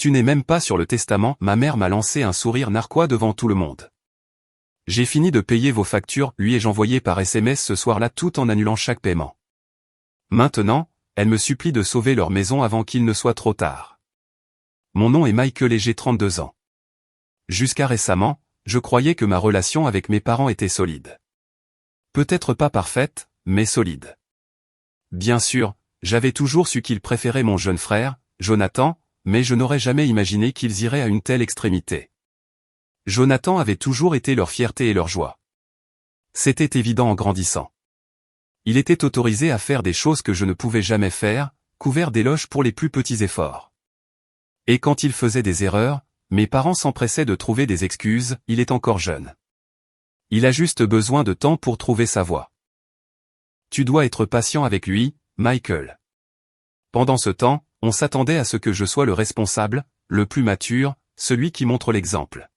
Tu n'es même pas sur le testament. Ma mère m'a lancé un sourire narquois devant tout le monde. J'ai fini de payer vos factures, lui ai-je envoyé par SMS ce soir-là tout en annulant chaque paiement. Maintenant, elle me supplie de sauver leur maison avant qu'il ne soit trop tard. Mon nom est Michael et j'ai 32 ans. Jusqu'à récemment, je croyais que ma relation avec mes parents était solide. Peut-être pas parfaite, mais solide. Bien sûr, j'avais toujours su qu'ils préféraient mon jeune frère, Jonathan, mais je n'aurais jamais imaginé qu'ils iraient à une telle extrémité. Jonathan avait toujours été leur fierté et leur joie. C'était évident en grandissant. Il était autorisé à faire des choses que je ne pouvais jamais faire, couvert d'éloges pour les plus petits efforts. Et quand il faisait des erreurs, mes parents s'empressaient de trouver des excuses, il est encore jeune. Il a juste besoin de temps pour trouver sa voie. Tu dois être patient avec lui, Michael. Pendant ce temps, on s'attendait à ce que je sois le responsable, le plus mature, celui qui montre l'exemple.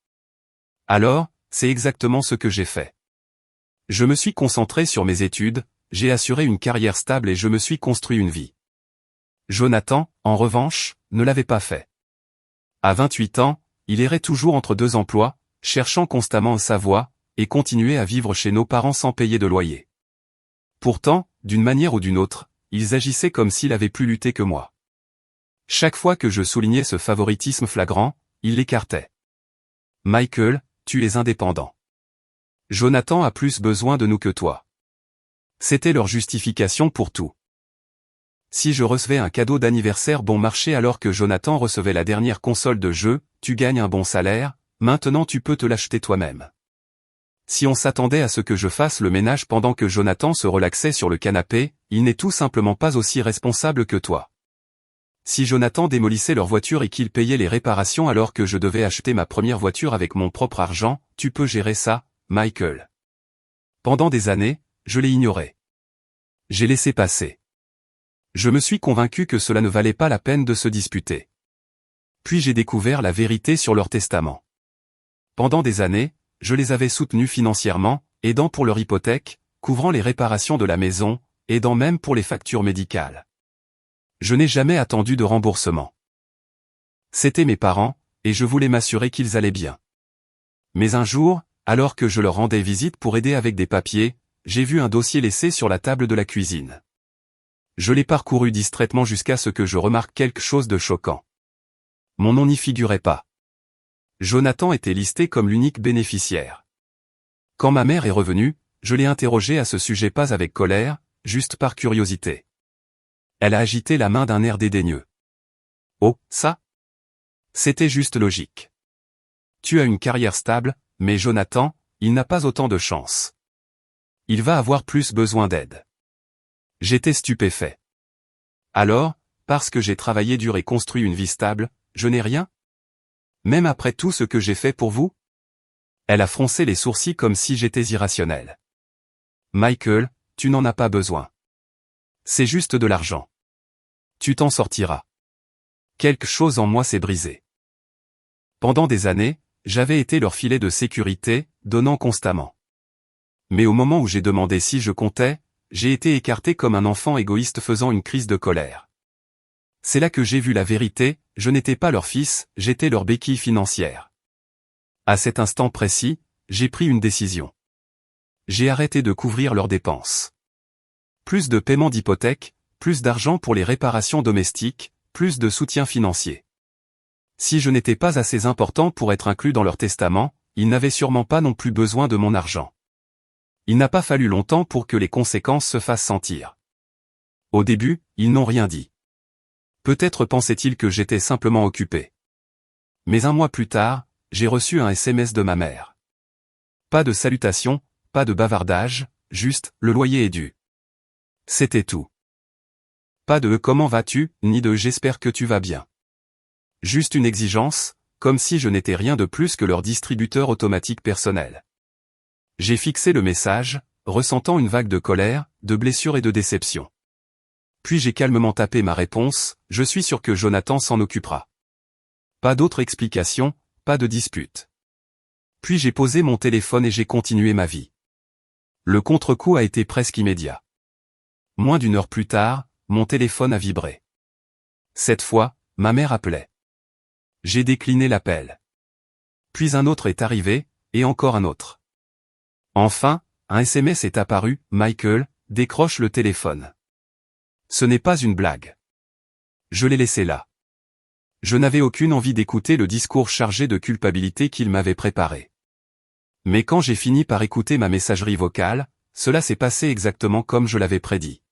Alors, c'est exactement ce que j'ai fait. Je me suis concentré sur mes études, j'ai assuré une carrière stable et je me suis construit une vie. Jonathan, en revanche, ne l'avait pas fait. À 28 ans, il errait toujours entre deux emplois, cherchant constamment sa voie, et continuait à vivre chez nos parents sans payer de loyer. Pourtant, d'une manière ou d'une autre, ils agissaient comme s'il avait plus lutté que moi. Chaque fois que je soulignais ce favoritisme flagrant, ils l'écartaient. Michael, tu es indépendant. Jonathan a plus besoin de nous que toi. C'était leur justification pour tout. Si je recevais un cadeau d'anniversaire bon marché alors que Jonathan recevait la dernière console de jeu, tu gagnes un bon salaire, maintenant tu peux te l'acheter toi-même. Si on s'attendait à ce que je fasse le ménage pendant que Jonathan se relaxait sur le canapé, il n'est tout simplement pas aussi responsable que toi. Si Jonathan démolissait leur voiture et qu'il payait les réparations alors que je devais acheter ma première voiture avec mon propre argent, tu peux gérer ça, Michael. Pendant des années, je l'ai ignoré. J'ai laissé passer. Je me suis convaincu que cela ne valait pas la peine de se disputer. Puis j'ai découvert la vérité sur leur testament. Pendant des années, je les avais soutenus financièrement, aidant pour leur hypothèque, couvrant les réparations de la maison, aidant même pour les factures médicales. Je n'ai jamais attendu de remboursement. C'étaient mes parents, et je voulais m'assurer qu'ils allaient bien. Mais un jour, alors que je leur rendais visite pour aider avec des papiers, j'ai vu un dossier laissé sur la table de la cuisine. Je l'ai parcouru distraitement jusqu'à ce que je remarque quelque chose de choquant. Mon nom n'y figurait pas. Jonathan était listé comme l'unique bénéficiaire. Quand ma mère est revenue, je l'ai interrogée à ce sujet pas avec colère, juste par curiosité. Elle a agité la main d'un air dédaigneux. Oh, ça? C'était juste logique. Tu as une carrière stable, mais Jonathan, il n'a pas autant de chance. Il va avoir plus besoin d'aide. J'étais stupéfait. Alors, parce que j'ai travaillé dur et construit une vie stable, je n'ai rien? Même après tout ce que j'ai fait pour vous? Elle a froncé les sourcils comme si j'étais irrationnel. Michael, tu n'en as pas besoin. C'est juste de l'argent. Tu t'en sortiras. Quelque chose en moi s'est brisé. Pendant des années, j'avais été leur filet de sécurité, donnant constamment. Mais au moment où j'ai demandé si je comptais, j'ai été écarté comme un enfant égoïste faisant une crise de colère. C'est là que j'ai vu la vérité, je n'étais pas leur fils, j'étais leur béquille financière. À cet instant précis, j'ai pris une décision. J'ai arrêté de couvrir leurs dépenses. Plus de paiement d'hypothèque, plus d'argent pour les réparations domestiques, plus de soutien financier. Si je n'étais pas assez important pour être inclus dans leur testament, ils n'avaient sûrement pas non plus besoin de mon argent. Il n'a pas fallu longtemps pour que les conséquences se fassent sentir. Au début, ils n'ont rien dit. Peut-être pensaient-ils que j'étais simplement occupé. Mais un mois plus tard, j'ai reçu un SMS de ma mère. Pas de salutation, pas de bavardage, juste « le loyer est dû ». C'était tout. Pas de « comment vas-tu » ni de « j'espère que tu vas bien ». Juste une exigence, comme si je n'étais rien de plus que leur distributeur automatique personnel. J'ai fixé le message, ressentant une vague de colère, de blessure et de déception. Puis j'ai calmement tapé ma réponse, je suis sûr que Jonathan s'en occupera. Pas d'autre explication, pas de dispute. Puis j'ai posé mon téléphone et j'ai continué ma vie. Le contre-coup a été presque immédiat. Moins d'une heure plus tard, mon téléphone a vibré. Cette fois, ma mère appelait. J'ai décliné l'appel. Puis un autre est arrivé, et encore un autre. Enfin, un SMS est apparu, Michael, décroche le téléphone. Ce n'est pas une blague. Je l'ai laissé là. Je n'avais aucune envie d'écouter le discours chargé de culpabilité qu'il m'avait préparé. Mais quand j'ai fini par écouter ma messagerie vocale, cela s'est passé exactement comme je l'avais prédit.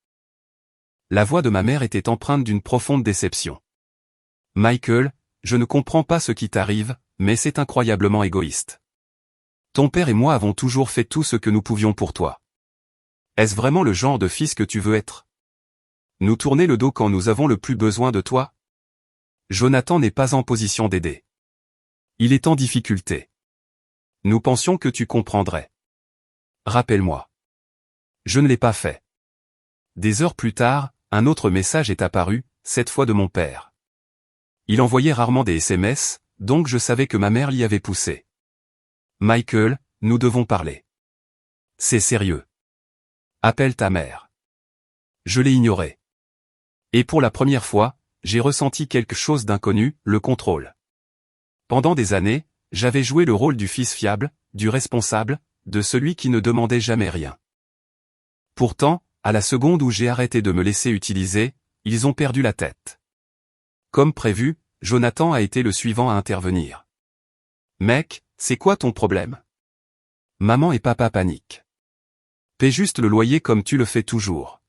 La voix de ma mère était empreinte d'une profonde déception. Michael, je ne comprends pas ce qui t'arrive, mais c'est incroyablement égoïste. Ton père et moi avons toujours fait tout ce que nous pouvions pour toi. Est-ce vraiment le genre de fils que tu veux être? Nous tourner le dos quand nous avons le plus besoin de toi? Jonathan n'est pas en position d'aider. Il est en difficulté. Nous pensions que tu comprendrais. Rappelle-moi. Je ne l'ai pas fait. Des heures plus tard, un autre message est apparu, cette fois de mon père. Il envoyait rarement des SMS, donc je savais que ma mère l'y avait poussé. Michael, nous devons parler. C'est sérieux. Appelle ta mère. Je l'ai ignoré. Et pour la première fois, j'ai ressenti quelque chose d'inconnu, le contrôle. Pendant des années, j'avais joué le rôle du fils fiable, du responsable, de celui qui ne demandait jamais rien. Pourtant, à la seconde où j'ai arrêté de me laisser utiliser, ils ont perdu la tête. Comme prévu, Jonathan a été le suivant à intervenir. Mec, c'est quoi ton problème? Maman et papa paniquent. Paie juste le loyer comme tu le fais toujours.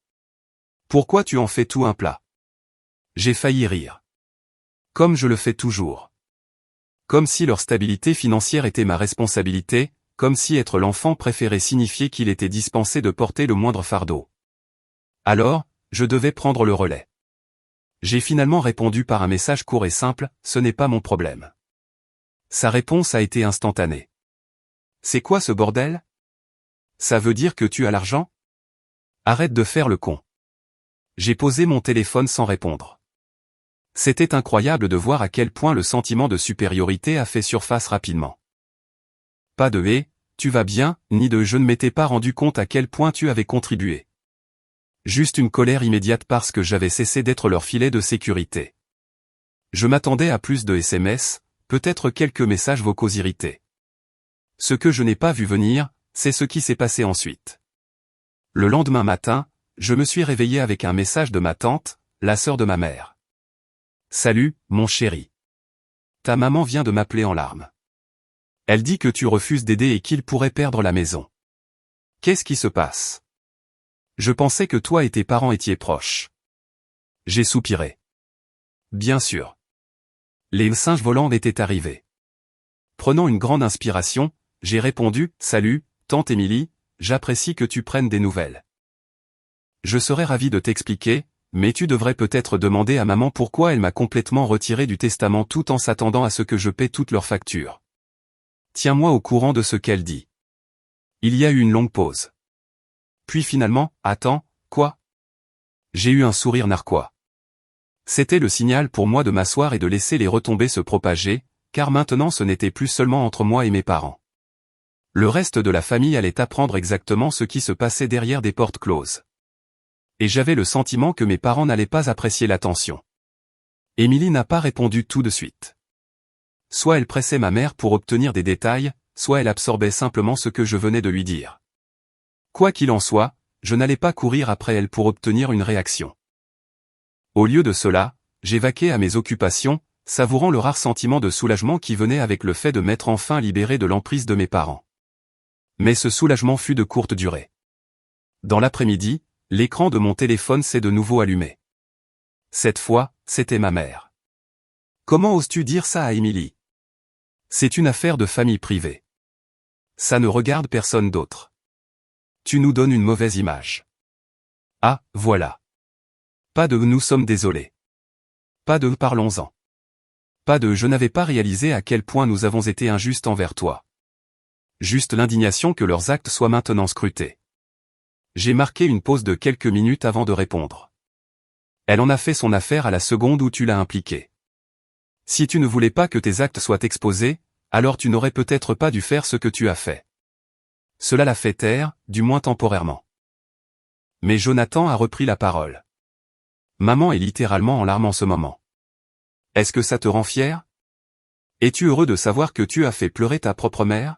Pourquoi tu en fais tout un plat? J'ai failli rire. Comme je le fais toujours. Comme si leur stabilité financière était ma responsabilité, comme si être l'enfant préféré signifiait qu'il était dispensé de porter le moindre fardeau. Alors, je devais prendre le relais. J'ai finalement répondu par un message court et simple, ce n'est pas mon problème. Sa réponse a été instantanée. C'est quoi ce bordel? Ça veut dire que tu as l'argent? Arrête de faire le con. J'ai posé mon téléphone sans répondre. C'était incroyable de voir à quel point le sentiment de supériorité a fait surface rapidement. Pas de « hé, tu vas bien », ni de « je ne m'étais pas rendu compte à quel point tu avais contribué ». Juste une colère immédiate parce que j'avais cessé d'être leur filet de sécurité. Je m'attendais à plus de SMS, peut-être quelques messages vocaux irrités. Ce que je n'ai pas vu venir, c'est ce qui s'est passé ensuite. Le lendemain matin, je me suis réveillé avec un message de ma tante, la sœur de ma mère. « Salut, mon chéri. Ta maman vient de m'appeler en larmes. Elle dit que tu refuses d'aider et qu'il pourrait perdre la maison. Qu'est-ce qui se passe? Je pensais que toi et tes parents étiez proches. » J'ai soupiré. Bien sûr. Les singes volants étaient arrivés. Prenant une grande inspiration, j'ai répondu « Salut, tante Émilie, j'apprécie que tu prennes des nouvelles. Je serais ravi de t'expliquer, mais tu devrais peut-être demander à maman pourquoi elle m'a complètement retiré du testament tout en s'attendant à ce que je paie toutes leurs factures. Tiens-moi au courant de ce qu'elle dit. » Il y a eu une longue pause. Puis finalement, « Attends, quoi ?» J'ai eu un sourire narquois. C'était le signal pour moi de m'asseoir et de laisser les retombées se propager, car maintenant ce n'était plus seulement entre moi et mes parents. Le reste de la famille allait apprendre exactement ce qui se passait derrière des portes closes. Et j'avais le sentiment que mes parents n'allaient pas apprécier l'attention. Émilie n'a pas répondu tout de suite. Soit elle pressait ma mère pour obtenir des détails, soit elle absorbait simplement ce que je venais de lui dire. Quoi qu'il en soit, je n'allais pas courir après elle pour obtenir une réaction. Au lieu de cela, j'ai vaqué à mes occupations, savourant le rare sentiment de soulagement qui venait avec le fait de m'être enfin libéré de l'emprise de mes parents. Mais ce soulagement fut de courte durée. Dans l'après-midi, l'écran de mon téléphone s'est de nouveau allumé. Cette fois, c'était ma mère. « Comment oses-tu dire ça à Émilie? C'est une affaire de famille privée. Ça ne regarde personne d'autre. Tu nous donnes une mauvaise image. » Ah, voilà. Pas de « nous sommes désolés. » Pas de « parlons-en. » Pas de « je n'avais pas réalisé à quel point nous avons été injustes envers toi. » Juste l'indignation que leurs actes soient maintenant scrutés. J'ai marqué une pause de quelques minutes avant de répondre. Elle en a fait son affaire à la seconde où tu l'as impliquée. Si tu ne voulais pas que tes actes soient exposés, alors tu n'aurais peut-être pas dû faire ce que tu as fait. Cela l'a fait taire, du moins temporairement. Mais Jonathan a repris la parole. Maman est littéralement en larmes en ce moment. Est-ce que ça te rend fier? Es-tu heureux de savoir que tu as fait pleurer ta propre mère?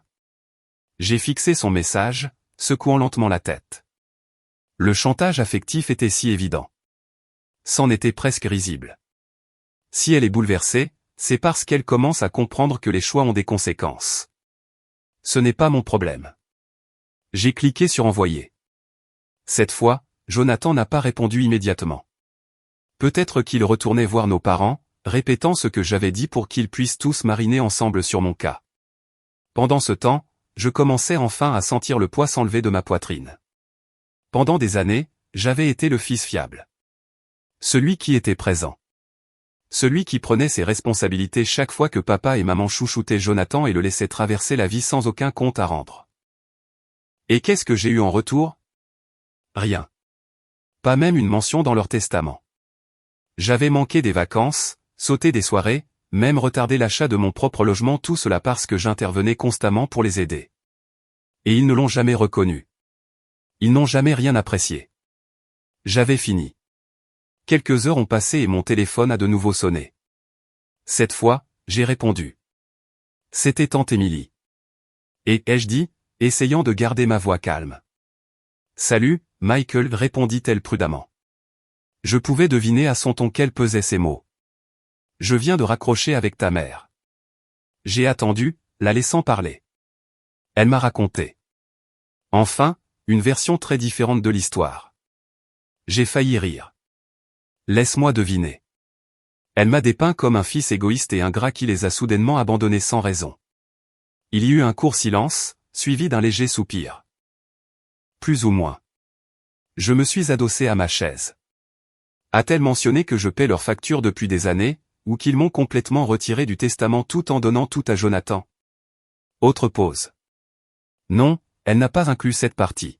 J'ai fixé son message, secouant lentement la tête. Le chantage affectif était si évident. C'en était presque risible. Si elle est bouleversée, c'est parce qu'elle commence à comprendre que les choix ont des conséquences. Ce n'est pas mon problème. J'ai cliqué sur envoyer. Cette fois, Jonathan n'a pas répondu immédiatement. Peut-être qu'il retournait voir nos parents, répétant ce que j'avais dit pour qu'ils puissent tous mariner ensemble sur mon cas. Pendant ce temps, je commençais enfin à sentir le poids s'enlever de ma poitrine. Pendant des années, j'avais été le fils fiable. Celui qui était présent. Celui qui prenait ses responsabilités chaque fois que papa et maman chouchoutaient Jonathan et le laissaient traverser la vie sans aucun compte à rendre. Et qu'est-ce que j'ai eu en retour? Rien. Pas même une mention dans leur testament. J'avais manqué des vacances, sauté des soirées, même retardé l'achat de mon propre logement, tout cela parce que j'intervenais constamment pour les aider. Et ils ne l'ont jamais reconnu. Ils n'ont jamais rien apprécié. J'avais fini. Quelques heures ont passé et mon téléphone a de nouveau sonné. Cette fois, j'ai répondu. C'était tante Émilie. Et, ai-je dit, essayant de garder ma voix calme. Salut, Michael, répondit-elle prudemment. Je pouvais deviner à son ton quels pesaient ces mots. Je viens de raccrocher avec ta mère. J'ai attendu, la laissant parler. Elle m'a raconté. Enfin, une version très différente de l'histoire. J'ai failli rire. Laisse-moi deviner. Elle m'a dépeint comme un fils égoïste et ingrat qui les a soudainement abandonnés sans raison. Il y eut un court silence, suivi d'un léger soupir. Plus ou moins. Je me suis adossé à ma chaise. A-t-elle mentionné que je paie leurs factures depuis des années, ou qu'ils m'ont complètement retiré du testament tout en donnant tout à Jonathan? Autre pause. Non, elle n'a pas inclus cette partie.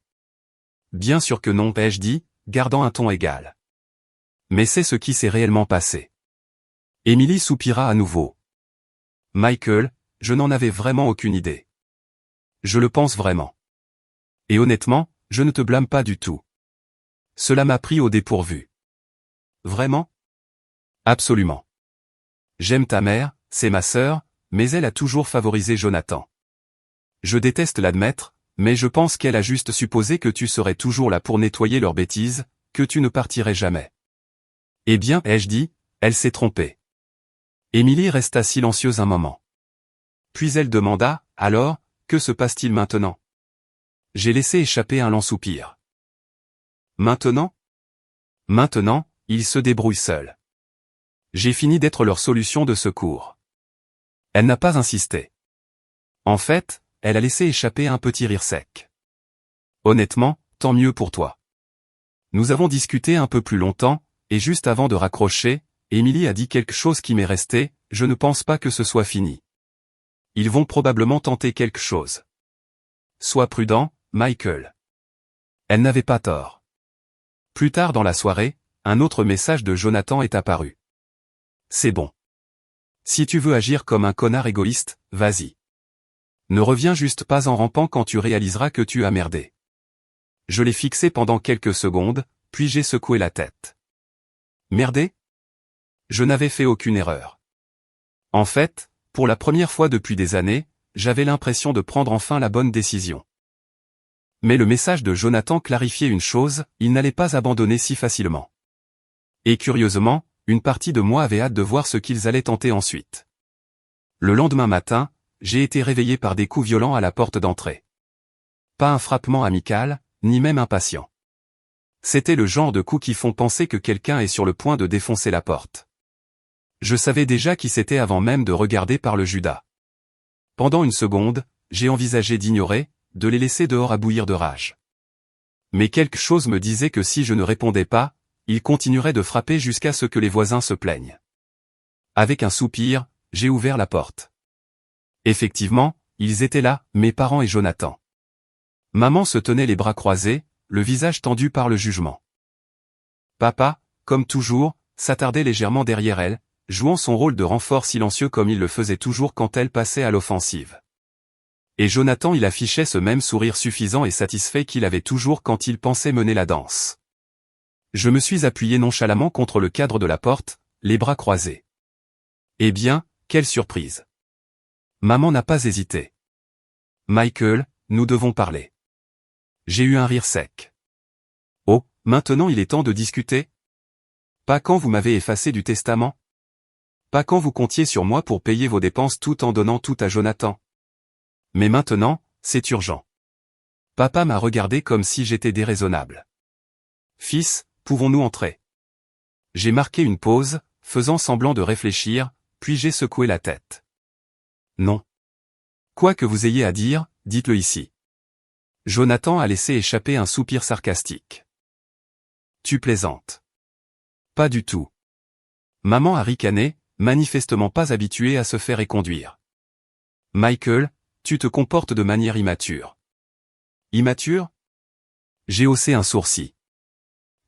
Bien sûr que non, ai-je dit, gardant un ton égal. Mais c'est ce qui s'est réellement passé. Émilie soupira à nouveau. Michael, je n'en avais vraiment aucune idée. Je le pense vraiment. Et honnêtement, je ne te blâme pas du tout. Cela m'a pris au dépourvu. Vraiment? Absolument. J'aime ta mère, c'est ma sœur, mais elle a toujours favorisé Jonathan. Je déteste l'admettre, mais je pense qu'elle a juste supposé que tu serais toujours là pour nettoyer leurs bêtises, que tu ne partirais jamais. Eh bien, ai-je dit, elle s'est trompée. Émilie resta silencieuse un moment. Puis elle demanda, alors, que se passe-t-il maintenant? J'ai laissé échapper un lent soupir. Maintenant? Maintenant, ils se débrouillent seuls. J'ai fini d'être leur solution de secours. Elle n'a pas insisté. En fait, elle a laissé échapper un petit rire sec. Honnêtement, tant mieux pour toi. Nous avons discuté un peu plus longtemps, et juste avant de raccrocher, Émilie a dit quelque chose qui m'est resté, je ne pense pas que ce soit fini. Ils vont probablement tenter quelque chose. Sois prudent, Michael. Elle n'avait pas tort. Plus tard dans la soirée, un autre message de Jonathan est apparu. C'est bon. Si tu veux agir comme un connard égoïste, vas-y. Ne reviens juste pas en rampant quand tu réaliseras que tu as merdé. Je l'ai fixé pendant quelques secondes, puis j'ai secoué la tête. Merdé? Je n'avais fait aucune erreur. En fait, pour la première fois depuis des années, j'avais l'impression de prendre enfin la bonne décision. Mais le message de Jonathan clarifiait une chose, il n'allait pas abandonner si facilement. Et curieusement, une partie de moi avait hâte de voir ce qu'ils allaient tenter ensuite. Le lendemain matin, j'ai été réveillé par des coups violents à la porte d'entrée. Pas un frappement amical, ni même impatient. C'était le genre de coups qui font penser que quelqu'un est sur le point de défoncer la porte. Je savais déjà qui c'était avant même de regarder par le Judas. Pendant une seconde, j'ai envisagé d'ignorer, de les laisser dehors à bouillir de rage. Mais quelque chose me disait que si je ne répondais pas, ils continueraient de frapper jusqu'à ce que les voisins se plaignent. Avec un soupir, j'ai ouvert la porte. Effectivement, ils étaient là, mes parents et Jonathan. Maman se tenait les bras croisés, le visage tendu par le jugement. Papa, comme toujours, s'attardait légèrement derrière elle, jouant son rôle de renfort silencieux comme il le faisait toujours quand elle passait à l'offensive. Et Jonathan il affichait ce même sourire suffisant et satisfait qu'il avait toujours quand il pensait mener la danse. Je me suis appuyé nonchalamment contre le cadre de la porte, les bras croisés. Eh bien, quelle surprise! Maman n'a pas hésité. Michael, nous devons parler. J'ai eu un rire sec. Oh, maintenant il est temps de discuter? Pas quand vous m'avez effacé du testament? Pas quand vous comptiez sur moi pour payer vos dépenses tout en donnant tout à Jonathan? Mais maintenant, c'est urgent. Papa m'a regardé comme si j'étais déraisonnable. Fils, pouvons-nous entrer? J'ai marqué une pause, faisant semblant de réfléchir, puis j'ai secoué la tête. Non. Quoi que vous ayez à dire, dites-le ici. Jonathan a laissé échapper un soupir sarcastique. Tu plaisantes. Pas du tout. Maman a ricané, manifestement pas habituée à se faire éconduire. Michael, tu te comportes de manière immature. Immature? J'ai haussé un sourcil.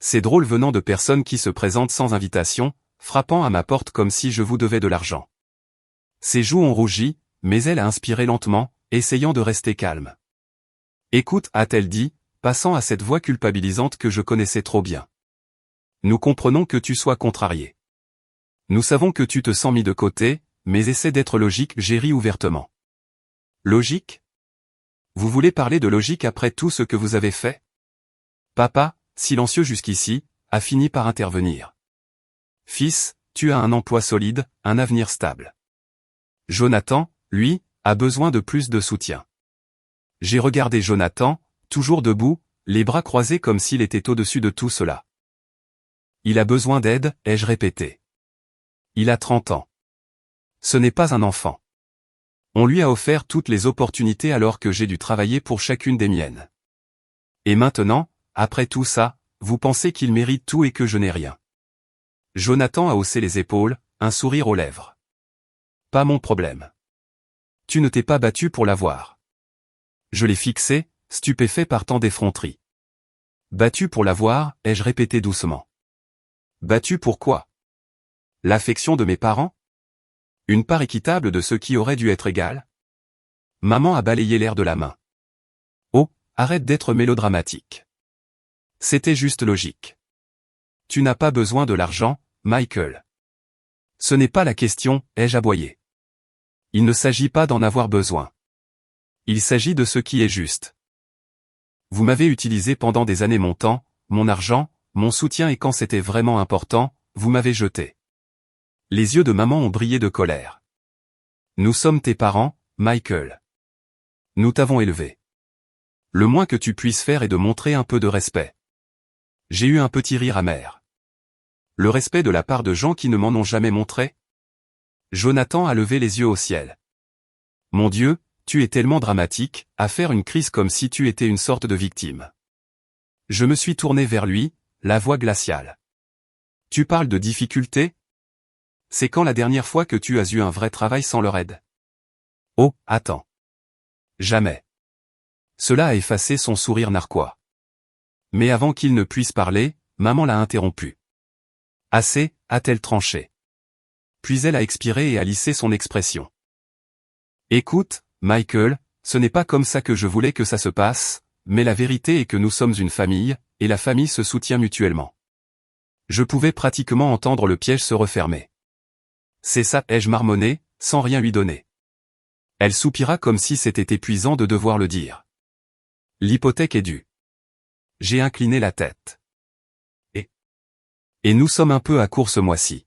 C'est drôle venant de personnes qui se présentent sans invitation, frappant à ma porte comme si je vous devais de l'argent. Ses joues ont rougi, mais elle a inspiré lentement, essayant de rester calme. Écoute, a-t-elle dit, passant à cette voix culpabilisante que je connaissais trop bien. Nous comprenons que tu sois contrarié. Nous savons que tu te sens mis de côté, mais essaie d'être logique, j'ai ri ouvertement. Logique? Vous voulez parler de logique après tout ce que vous avez fait? Papa, silencieux jusqu'ici, a fini par intervenir. Fils, tu as un emploi solide, un avenir stable. Jonathan, lui, a besoin de plus de soutien. J'ai regardé Jonathan, toujours debout, les bras croisés comme s'il était au-dessus de tout cela. Il a besoin d'aide, ai-je répété. Il a 30 ans. Ce n'est pas un enfant. On lui a offert toutes les opportunités alors que j'ai dû travailler pour chacune des miennes. Et maintenant, après tout ça, vous pensez qu'il mérite tout et que je n'ai rien. Jonathan a haussé les épaules, un sourire aux lèvres. Pas mon problème. Tu ne t'es pas battu pour l'avoir. Je l'ai fixé, stupéfait par tant d'effronterie. Battu pour l'avoir, ai-je répété doucement. Battu pour quoi? L'affection de mes parents? Une part équitable de ce qui aurait dû être égal? Maman a balayé l'air de la main. Oh, arrête d'être mélodramatique. C'était juste logique. Tu n'as pas besoin de l'argent, Michael. Ce n'est pas la question, ai-je aboyé. Il ne s'agit pas d'en avoir besoin. Il s'agit de ce qui est juste. Vous m'avez utilisé pendant des années mon temps, mon argent, mon soutien et quand c'était vraiment important, vous m'avez jeté. Les yeux de maman ont brillé de colère. Nous sommes tes parents, Michael. Nous t'avons élevé. Le moins que tu puisses faire est de montrer un peu de respect. J'ai eu un petit rire amer. Le respect de la part de gens qui ne m'en ont jamais montré? Jonathan a levé les yeux au ciel. Mon Dieu, tu es tellement dramatique, à faire une crise comme si tu étais une sorte de victime. Je me suis tourné vers lui, la voix glaciale. Tu parles de difficultés? C'est quand la dernière fois que tu as eu un vrai travail sans leur aide? Oh, attends. Jamais. Cela a effacé son sourire narquois. Mais avant qu'il ne puisse parler, maman l'a interrompu. Assez, a-t-elle tranché. Puis elle a expiré et a lissé son expression. Écoute, Michael, ce n'est pas comme ça que je voulais que ça se passe, mais la vérité est que nous sommes une famille, et la famille se soutient mutuellement. Je pouvais pratiquement entendre le piège se refermer. C'est ça, ai-je marmonné, sans rien lui donner. Elle soupira comme si c'était épuisant de devoir le dire. L'hypothèque est due. J'ai incliné la tête. Et nous sommes un peu à court ce mois-ci.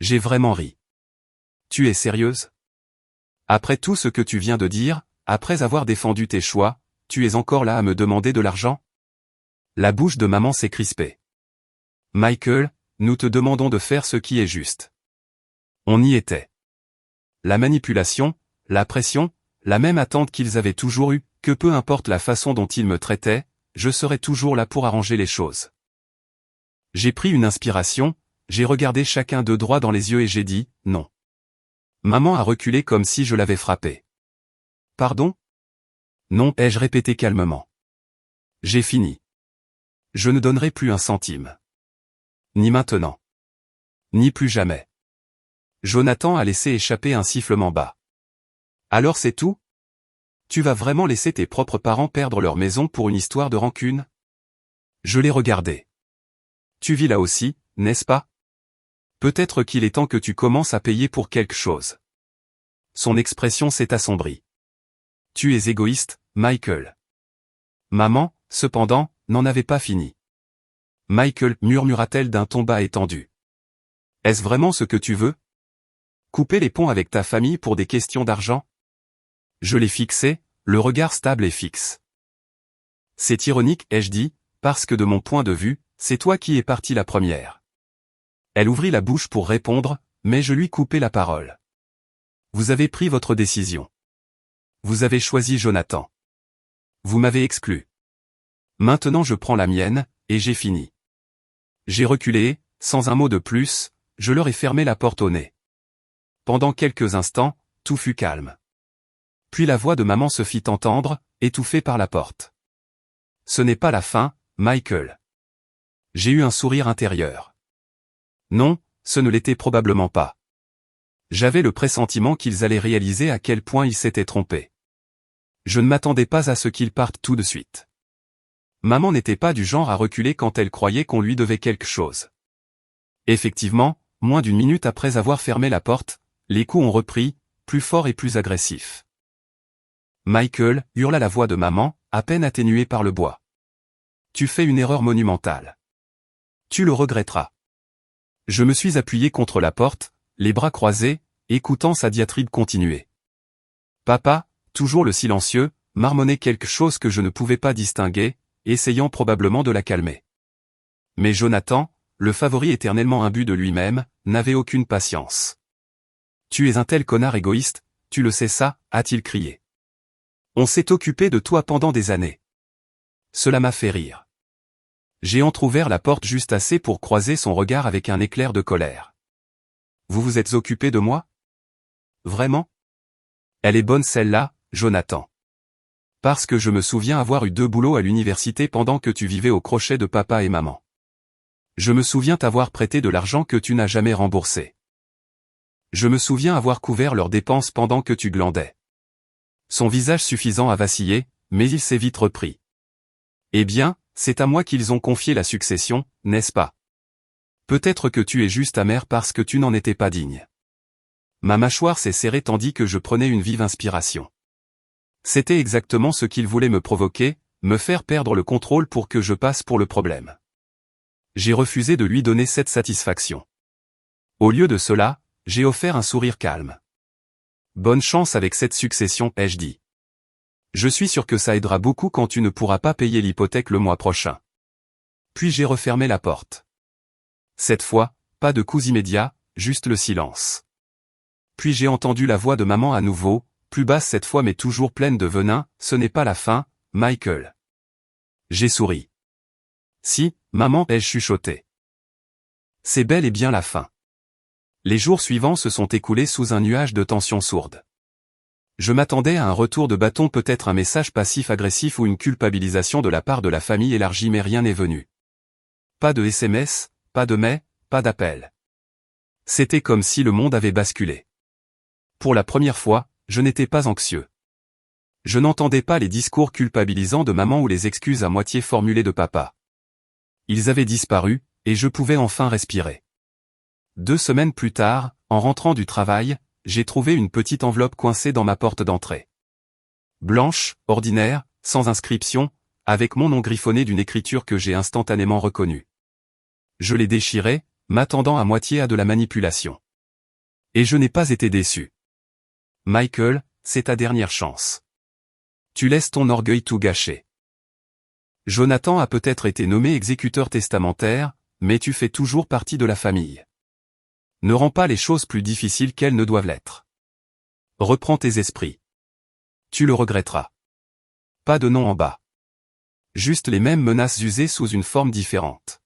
J'ai vraiment ri. Tu es sérieuse? Après tout ce que tu viens de dire, après avoir défendu tes choix, tu es encore là à me demander de l'argent? La bouche de maman s'est crispée. Michael, nous te demandons de faire ce qui est juste. On y était. La manipulation, la pression, la même attente qu'ils avaient toujours eue, que peu importe la façon dont ils me traitaient, je serai toujours là pour arranger les choses. J'ai pris une inspiration, j'ai regardé chacun d'eux droit dans les yeux et j'ai dit, non. Maman a reculé comme si je l'avais frappée. Pardon? Non, ai-je répété calmement. J'ai fini. Je ne donnerai plus un centime. Ni maintenant. Ni plus jamais. Jonathan a laissé échapper un sifflement bas. Alors c'est tout? Tu vas vraiment laisser tes propres parents perdre leur maison pour une histoire de rancune? Je l'ai regardé. Tu vis là aussi, n'est-ce pas? Peut-être qu'il est temps que tu commences à payer pour quelque chose. son expression s'est assombrie. Tu es égoïste, Michael. Maman, cependant, n'en avait pas fini. Michael, murmura-t-elle d'un ton bas et tendu. Est-ce vraiment ce que tu veux? Couper les ponts avec ta famille pour des questions d'argent? Je l'ai fixé, le regard stable et fixe. C'est ironique, ai-je dit, parce que de mon point de vue, c'est toi qui es partie la première. Elle ouvrit la bouche pour répondre, mais je lui coupai la parole. Vous avez pris votre décision. Vous avez choisi Jonathan. Vous m'avez exclu. Maintenant je prends la mienne, et j'ai fini. J'ai reculé, sans un mot de plus, je leur ai fermé la porte au nez. Pendant quelques instants, tout fut calme. Puis la voix de maman se fit entendre, étouffée par la porte. Ce n'est pas la fin, Michael. J'ai eu un sourire intérieur. Non, ce ne l'était probablement pas. J'avais le pressentiment qu'ils allaient réaliser à quel point ils s'étaient trompés. Je ne m'attendais pas à ce qu'ils partent tout de suite. Maman n'était pas du genre à reculer quand elle croyait qu'on lui devait quelque chose. Effectivement, moins d'une minute après avoir fermé la porte, les coups ont repris, plus forts et plus agressifs. Michael, hurla la voix de maman, à peine atténuée par le bois. Tu fais une erreur monumentale. Tu le regretteras. Je me suis appuyé contre la porte, les bras croisés, écoutant sa diatribe continuer. Papa, toujours le silencieux, marmonnait quelque chose que je ne pouvais pas distinguer, essayant probablement de la calmer. Mais Jonathan, le favori éternellement imbu de lui-même, n'avait aucune patience. Tu es un tel connard égoïste, tu le sais ça, a-t-il crié. On s'est occupé de toi pendant des années. Cela m'a fait rire. J'ai entrouvert la porte juste assez pour croiser son regard avec un éclair de colère. Vous vous êtes occupé de moi? Vraiment? Elle est bonne celle-là, Jonathan. Parce que je me souviens avoir eu 2 boulots à l'université pendant que tu vivais au crochet de papa et maman. Je me souviens t'avoir prêté de l'argent que tu n'as jamais remboursé. Je me souviens avoir couvert leurs dépenses pendant que tu glandais. Son visage suffisant a vacillé, mais il s'est vite repris. Eh bien, c'est à moi qu'ils ont confié la succession, n'est-ce pas? Peut-être que tu es juste amer parce que tu n'en étais pas digne. Ma mâchoire s'est serrée tandis que je prenais une vive inspiration. C'était exactement ce qu'il voulait me provoquer, me faire perdre le contrôle pour que je passe pour le problème. J'ai refusé de lui donner cette satisfaction. Au lieu de cela, j'ai offert un sourire calme. Bonne chance avec cette succession, ai-je dit. Je suis sûr que ça aidera beaucoup quand tu ne pourras pas payer l'hypothèque le mois prochain. Puis j'ai refermé la porte. Cette fois, pas de coups immédiats, juste le silence. Puis j'ai entendu la voix de maman à nouveau, plus basse cette fois mais toujours pleine de venin, ce n'est pas la fin, Michael. J'ai souri. Si, maman, ai-je chuchoté. C'est bel et bien la fin. Les jours suivants se sont écoulés sous un nuage de tension sourde. Je m'attendais à un retour de bâton, peut-être un message passif-agressif ou une culpabilisation de la part de la famille élargie, mais rien n'est venu. Pas de SMS, pas de mail, pas d'appel. C'était comme si le monde avait basculé. Pour la première fois, je n'étais pas anxieux. Je n'entendais pas les discours culpabilisants de maman ou les excuses à moitié formulées de papa. Ils avaient disparu, et je pouvais enfin respirer. 2 semaines plus tard, en rentrant du travail, j'ai trouvé une petite enveloppe coincée dans ma porte d'entrée. Blanche, ordinaire, sans inscription, avec mon nom griffonné d'une écriture que j'ai instantanément reconnue. Je l'ai déchirée, m'attendant à moitié à de la manipulation. Et je n'ai pas été déçu. Michael, c'est ta dernière chance. Tu laisses ton orgueil tout gâcher. Jonathan a peut-être été nommé exécuteur testamentaire, mais tu fais toujours partie de la famille. Ne rends pas les choses plus difficiles qu'elles ne doivent l'être. Reprends tes esprits. Tu le regretteras. Pas de nom en bas. Juste les mêmes menaces usées sous une forme différente.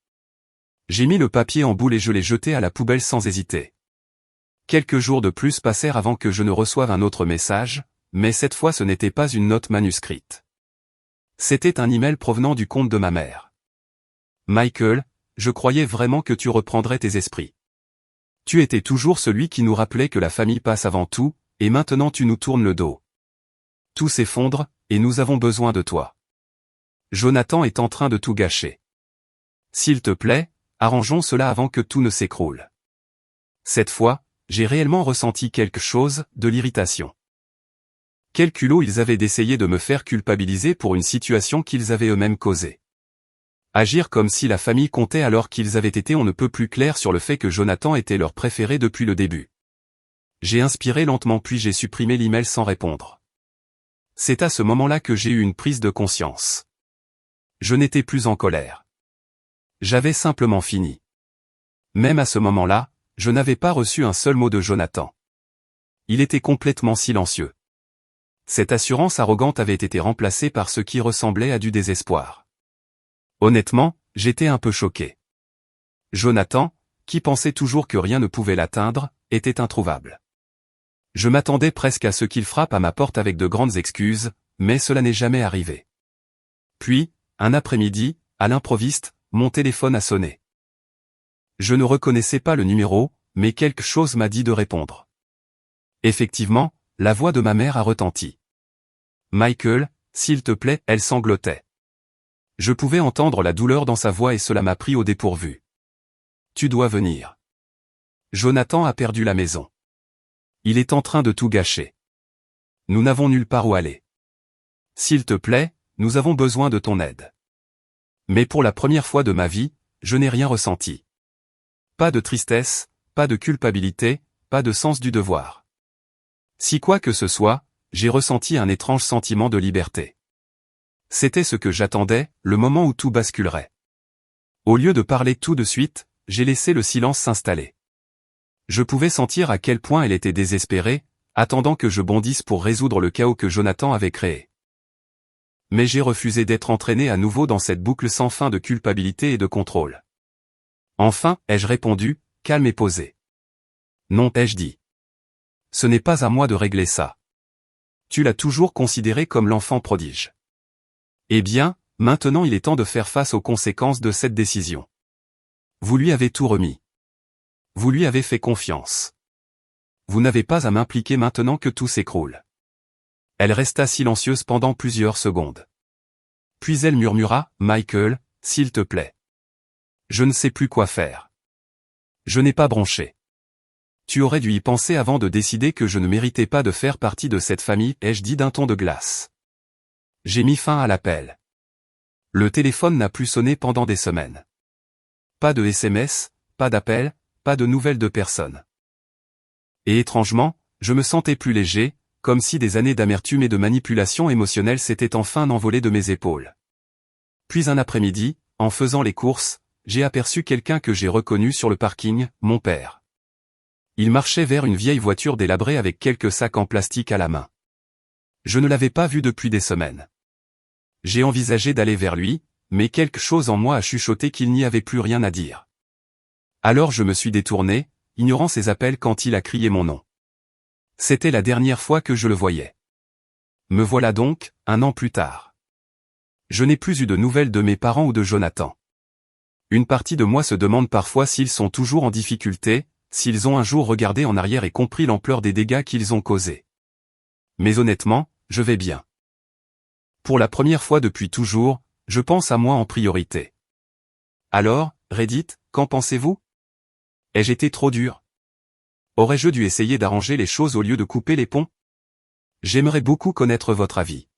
J'ai mis le papier en boule et je l'ai jeté à la poubelle sans hésiter. Quelques jours de plus passèrent avant que je ne reçoive un autre message, mais cette fois ce n'était pas une note manuscrite. C'était un email provenant du compte de ma mère. Michael, je croyais vraiment que tu reprendrais tes esprits. Tu étais toujours celui qui nous rappelait que la famille passe avant tout, et maintenant tu nous tournes le dos. Tout s'effondre, et nous avons besoin de toi. Jonathan est en train de tout gâcher. S'il te plaît, arrangeons cela avant que tout ne s'écroule. Cette fois, j'ai réellement ressenti quelque chose, de l'irritation. Quel culot ils avaient d'essayer de me faire culpabiliser pour une situation qu'ils avaient eux-mêmes causée. Agir comme si la famille comptait alors qu'ils avaient été on ne peut plus clairs sur le fait que Jonathan était leur préféré depuis le début. J'ai inspiré lentement puis j'ai supprimé l'email sans répondre. C'est à ce moment-là que j'ai eu une prise de conscience. Je n'étais plus en colère. J'avais simplement fini. Même à ce moment-là, je n'avais pas reçu un seul mot de Jonathan. Il était complètement silencieux. Cette assurance arrogante avait été remplacée par ce qui ressemblait à du désespoir. Honnêtement, j'étais un peu choqué. Jonathan, qui pensait toujours que rien ne pouvait l'atteindre, était introuvable. Je m'attendais presque à ce qu'il frappe à ma porte avec de grandes excuses, mais cela n'est jamais arrivé. Puis, un après-midi, à l'improviste, mon téléphone a sonné. Je ne reconnaissais pas le numéro, mais quelque chose m'a dit de répondre. Effectivement, la voix de ma mère a retenti. « Michael, s'il te plaît », elle sanglotait. Je pouvais entendre la douleur dans sa voix et cela m'a pris au dépourvu. « Tu dois venir. Jonathan a perdu la maison. Il est en train de tout gâcher. Nous n'avons nulle part où aller. S'il te plaît, nous avons besoin de ton aide. » Mais pour la première fois de ma vie, je n'ai rien ressenti. Pas de tristesse, pas de culpabilité, pas de sens du devoir. Si quoi que ce soit, j'ai ressenti un étrange sentiment de liberté. C'était ce que j'attendais, le moment où tout basculerait. Au lieu de parler tout de suite, j'ai laissé le silence s'installer. Je pouvais sentir à quel point elle était désespérée, attendant que je bondisse pour résoudre le chaos que Jonathan avait créé. Mais j'ai refusé d'être entraîné à nouveau dans cette boucle sans fin de culpabilité et de contrôle. Enfin, ai-je répondu, calme et posé. Non, ai-je dit. Ce n'est pas à moi de régler ça. Tu l'as toujours considéré comme l'enfant prodige. Eh bien, maintenant il est temps de faire face aux conséquences de cette décision. Vous lui avez tout remis. Vous lui avez fait confiance. Vous n'avez pas à m'impliquer maintenant que tout s'écroule. Elle resta silencieuse pendant plusieurs secondes. Puis elle murmura, « Michael, s'il te plaît. Je ne sais plus quoi faire. Je n'ai pas bronché. Tu aurais dû y penser avant de décider que je ne méritais pas de faire partie de cette famille, ai-je dit d'un ton de glace. J'ai mis fin à l'appel. Le téléphone n'a plus sonné pendant des semaines. Pas de SMS, pas d'appel, pas de nouvelles de personne. Et étrangement, je me sentais plus léger, comme si des années d'amertume et de manipulation émotionnelle s'étaient enfin envolées de mes épaules. Puis un après-midi, en faisant les courses, j'ai aperçu quelqu'un que j'ai reconnu sur le parking, mon père. Il marchait vers une vieille voiture délabrée avec quelques sacs en plastique à la main. Je ne l'avais pas vu depuis des semaines. J'ai envisagé d'aller vers lui, mais quelque chose en moi a chuchoté qu'il n'y avait plus rien à dire. Alors je me suis détourné, ignorant ses appels quand il a crié mon nom. C'était la dernière fois que je le voyais. Me voilà donc, 1 an plus tard. Je n'ai plus eu de nouvelles de mes parents ou de Jonathan. Une partie de moi se demande parfois s'ils sont toujours en difficulté, s'ils ont un jour regardé en arrière et compris l'ampleur des dégâts qu'ils ont causés. Mais honnêtement, je vais bien. Pour la première fois depuis toujours, je pense à moi en priorité. Alors, Reddit, qu'en pensez-vous? Ai-je été trop dur? Aurais-je dû essayer d'arranger les choses au lieu de couper les ponts? J'aimerais beaucoup connaître votre avis.